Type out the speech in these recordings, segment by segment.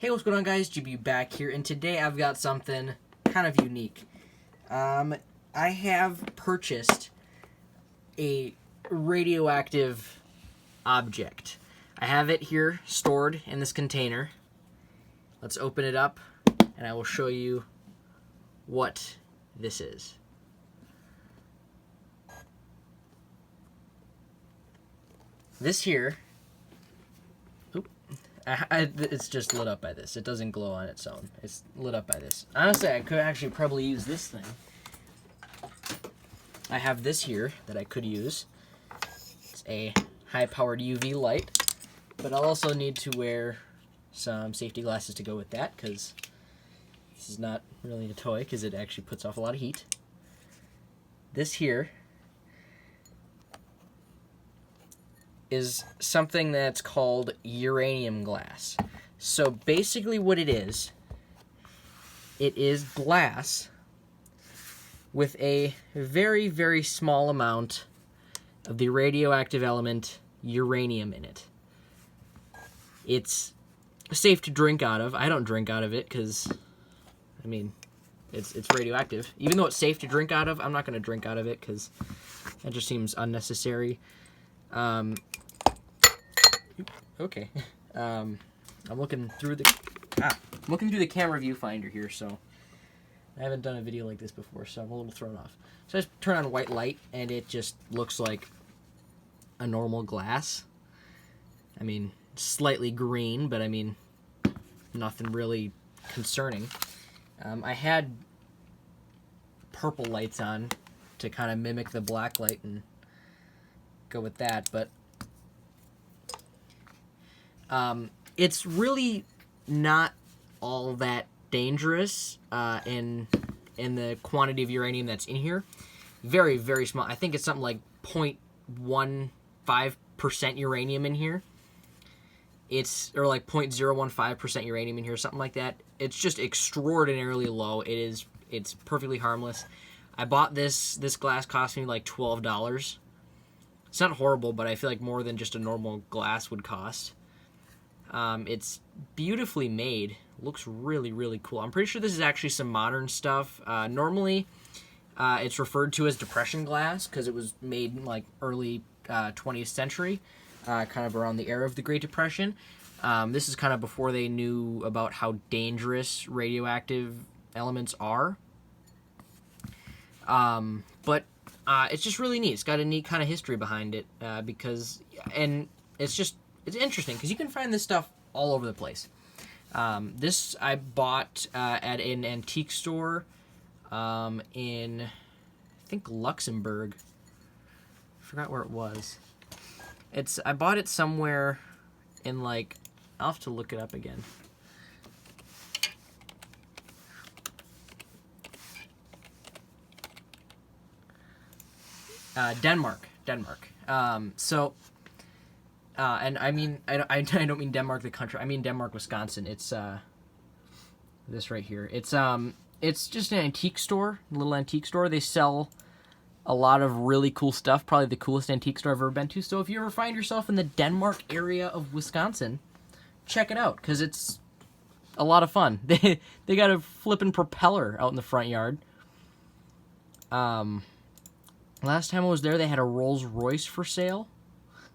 Hey, what's going on, guys? GB back here, and today I've got something kind of unique. I have purchased a radioactive object. I have it here stored in this container. Let's open it up, and I will show you what this is. This here... it's just lit up by this. It doesn't glow on its own. It's lit up by this. Honestly, I could actually probably use this thing. I have this here that I could use. It's a high-powered UV light, but I'll also need to wear some safety glasses to go with that, because this is not really a toy, because it actually puts off a lot of heat. This here is something that's called uranium glass. So basically what it is glass with a very, very small amount of the radioactive element uranium in it. It's safe to drink out of. I don't drink out of it because, I mean, it's radioactive. Even though it's safe to drink out of, I'm not going to drink out of it because that just seems unnecessary. Okay. I'm looking through the camera viewfinder here, so I haven't done a video like this before, so I'm a little thrown off. So I just turn on white light, and it just looks like a normal glass. I mean, slightly green, but I mean, nothing really concerning. I had purple lights on to kind of mimic the black light and go with that, but it's really not all that dangerous in the quantity of uranium that's in here. Very, very small. I think it's something like 0.15% uranium in here. Or like 0.015% uranium in here, something like that. It's just extraordinarily low. It's perfectly harmless. I bought this glass cost me like $12. It's not horrible, but I feel like more than just a normal glass would cost. It's beautifully made. Looks really, really cool. I'm pretty sure this is actually some modern stuff. Normally, it's referred to as depression glass because it was made in like early 20th century, kind of around the era of the Great Depression. This is kind of before they knew about how dangerous radioactive elements are. But it's just really neat. It's got a neat kind of history behind it because it's interesting because you can find this stuff all over the place. This I bought at an antique store in, I think, Luxembourg. I forgot where it was. I bought it somewhere in, like, I'll have to look it up again. Denmark. And I mean, I don't mean Denmark the country. I mean Denmark, Wisconsin. It's this right here. It's just an antique store, a little antique store. They sell a lot of really cool stuff. Probably the coolest antique store I've ever been to. So if you ever find yourself in the Denmark area of Wisconsin, check it out because it's a lot of fun. They got a flippin' propeller out in the front yard. Last time I was there, they had a Rolls Royce for sale.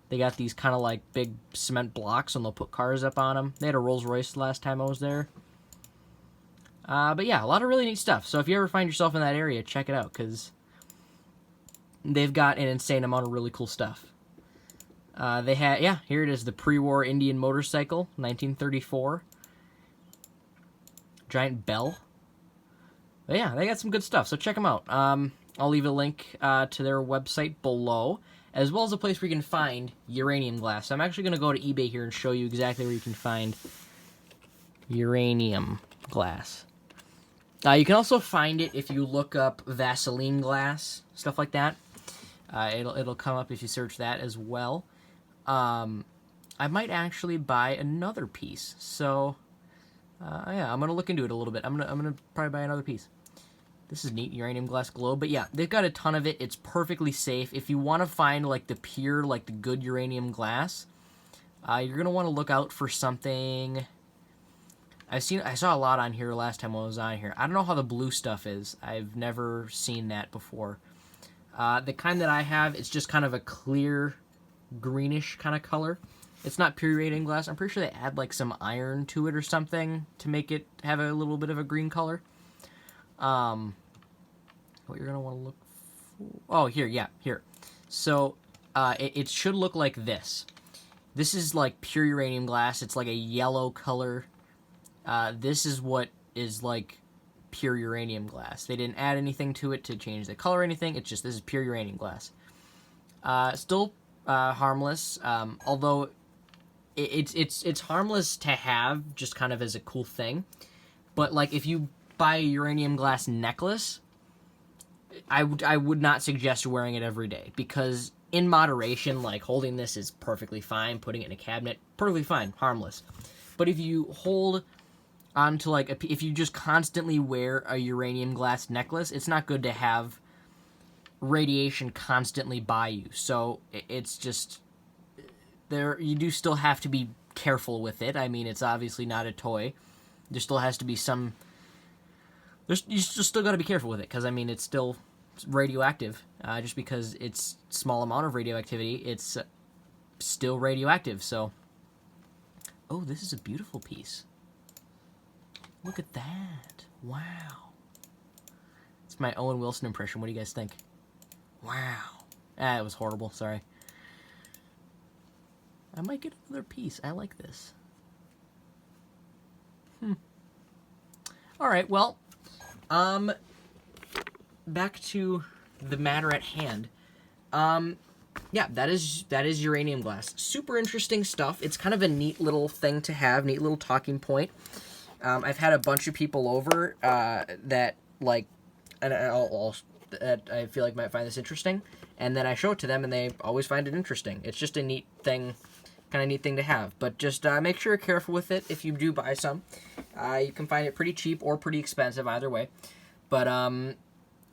They got these kind of like big cement blocks, and they'll put cars up on them. They had a Rolls Royce last time I was there. But yeah, a lot of really neat stuff. So if you ever find yourself in that area, check it out, because they've got an insane amount of really cool stuff. Here it is, the pre-war Indian motorcycle, 1934. Giant bell. But yeah, they got some good stuff, so check them out. I'll leave a link to their website below, as well as a place where you can find uranium glass. I'm actually going to go to eBay here and show you exactly where you can find uranium glass. You can also find it if you look up Vaseline glass, stuff like that. It'll come up if you search that as well. I might actually buy another piece. So, yeah, I'm going to look into it a little bit. I'm gonna probably buy another piece. This is neat, uranium glass globe. But yeah, they've got a ton of it. It's perfectly safe. If you want to find like the pure, like the good uranium glass, you're going to want to look out for something I saw a lot on here last time I was on here. I don't know how the blue stuff is. I've never seen that before. The kind that I have, it's just kind of a clear greenish kind of color. It's not pure uranium glass. I'm pretty sure they add like some iron to it or something to make it have a little bit of a green color. What you're gonna want to look for? Oh, here, yeah, here. So it should look like this. This is like pure uranium glass. It's like a yellow color. This is what is like pure uranium glass. They didn't add anything to it to change the color or anything. It's just, this is pure uranium glass. Still harmless, although it's harmless to have just kind of as a cool thing. But like if you buy a uranium glass necklace, I would not suggest wearing it every day, because in moderation, like holding this is perfectly fine. Putting it in a cabinet, perfectly fine, harmless. But if you hold onto like if you just constantly wear a uranium glass necklace, it's not good to have radiation constantly by you. So it's just, you do still have to be careful with it. I mean, it's obviously not a toy. There still has to be some. You still got to be careful with it, because I mean it's still radioactive. Just because it's small amount of radioactivity, it's still radioactive. So, oh, this is a beautiful piece. Look at that! Wow. It's my Owen Wilson impression. What do you guys think? Wow. It was horrible. Sorry. I might get another piece. I like this. Alright, well, back to the matter at hand. Yeah, that is uranium glass. Super interesting stuff. It's kind of a neat little thing to have, neat little talking point. I've had a bunch of people over that, like, and I feel like might find this interesting, and then I show it to them, and they always find it interesting. It's just a neat thing, kind of neat thing to have. But just make sure you're careful with it if you do buy some. You can find it pretty cheap or pretty expensive, either way. But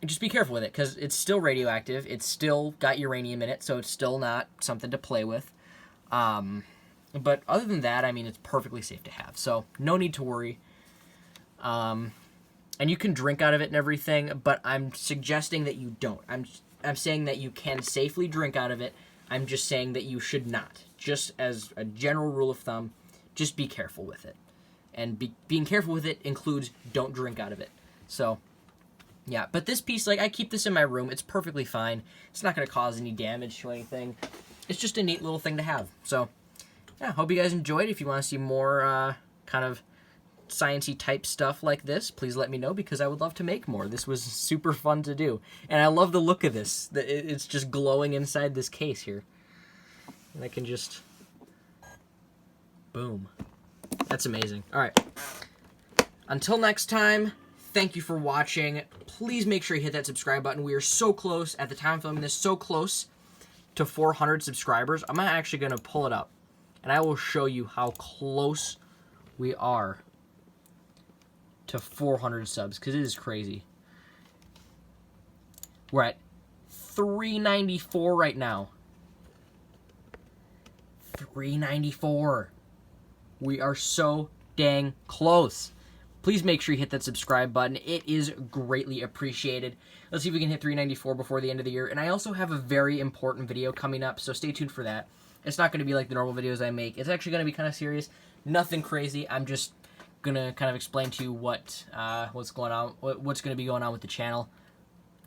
just be careful with it, because it's still radioactive. It's still got uranium in it, so it's still not something to play with. But other than that, I mean, it's perfectly safe to have. So no need to worry. And you can drink out of it and everything, but I'm suggesting that you don't. I'm saying that you can safely drink out of it. I'm just saying that you should not. Just as a general rule of thumb, just be careful with it. And being careful with it includes don't drink out of it. So, yeah. But this piece, like, I keep this in my room. It's perfectly fine. It's not going to cause any damage to anything. It's just a neat little thing to have. So, yeah, hope you guys enjoyed. If you want to see more kind of sciencey type stuff like this, please let me know, because I would love to make more. This was super fun to do, and I love the look of this. It's just glowing inside this case here, and I can just boom. That's amazing. All right, until next time, thank you for watching. Please make sure you hit that subscribe button. We are so close, at the time of filming this, so close to 400 subscribers. I'm actually going to pull it up, and I will show you how close we are to 400 subs, because it is crazy. We're at 394 right now. 394. We are so dang close. Please make sure you hit that subscribe button. It is greatly appreciated. Let's see if we can hit 394 before the end of the year. And I also have a very important video coming up, so stay tuned for that. It's not going to be like the normal videos I make. It's actually going to be kind of serious. Nothing crazy. I'm just gonna kind of explain to you what's going on, what's gonna be going on with the channel.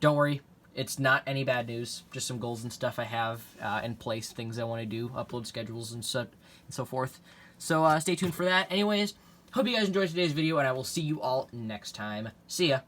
Don't worry, it's not any bad news. Just some goals and stuff I have in place, things I want to do, upload schedules and so forth. So stay tuned for that. Anyways, hope you guys enjoyed today's video, and I will see you all next time. See ya.